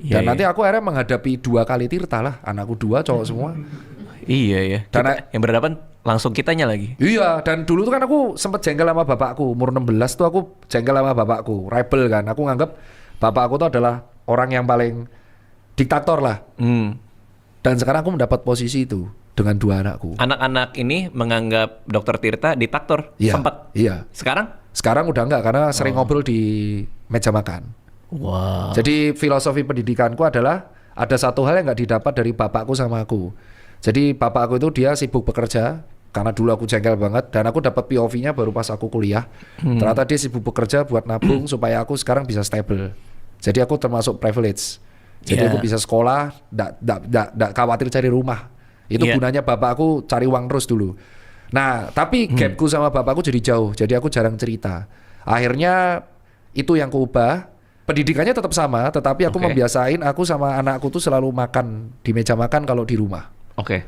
Dan Iya, nanti iya. aku akhirnya menghadapi 2 kali Tirta lah, anakku 2 cowok semua. Iya ya. Dan Yang berhadapan langsung kitanya lagi. iya, dan dulu tuh kan aku sempet jengkel sama bapakku. Umur 16 tuh aku jengkel sama bapakku, rebel kan. Aku nganggep bapakku tuh adalah orang yang paling diktator lah. Hmm. Dan sekarang aku mendapat posisi itu dengan 2 anakku. Anak-anak ini menganggap Dokter Tirta diktator. Iya, Sempat. iya. Sekarang? Sekarang udah enggak karena sering ngobrol di meja makan. Wow. Jadi filosofi pendidikanku adalah ada satu hal yang nggak didapat dari bapakku sama aku. Jadi bapakku itu dia sibuk bekerja karena dulu aku jengkel banget dan aku dapat POV-nya baru pas aku kuliah. Ternyata dia sibuk bekerja buat nabung supaya aku sekarang bisa stable. Jadi aku termasuk privilege. Jadi Yeah. aku bisa sekolah, nggak khawatir cari rumah. Itu Yeah. gunanya bapakku cari uang terus dulu. Nah, tapi gapku sama bapakku jadi jauh. Jadi aku jarang cerita. Akhirnya itu yang kuubah. Pendidikannya tetap sama, tetapi aku Oke. membiasain aku sama anakku tuh selalu makan di meja makan kalau di rumah. Oke.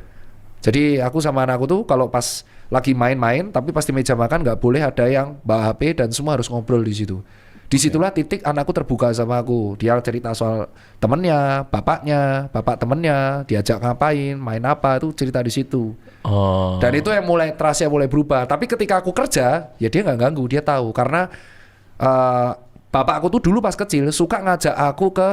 Jadi aku sama anakku tuh kalau pas lagi main-main, tapi pas di meja makan nggak boleh ada yang bawa HP dan semua harus ngobrol di situ. Disitulah titik anakku terbuka sama aku. Dia cerita soal temennya, bapaknya, bapak temennya, diajak ngapain, main apa, itu cerita di situ. Oh. Dan itu yang mulai trust-nya mulai berubah. Tapi ketika aku kerja, ya dia nggak ganggu, dia tahu karena bapakku tuh dulu pas kecil suka ngajak aku ke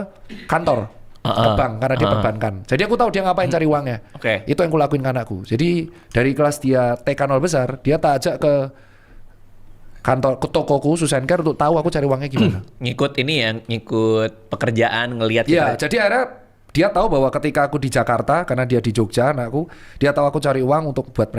kantor, ke bank karena dia perbankan. Jadi aku tahu dia ngapain cari uangnya. Oke. Itu yang kulakuin ke anakku. Jadi dari kelas dia TK 0 besar, dia tak ajak ke kantor, ke tokoku Susencare untuk tahu aku cari uangnya gimana. Ngikut ini ya, ngikut pekerjaan, ngelihat Iya, kita. jadi akhirnya dia tahu bahwa ketika aku di Jakarta, karena dia di Jogja, anakku, dia tahu aku cari uang untuk buat mereka.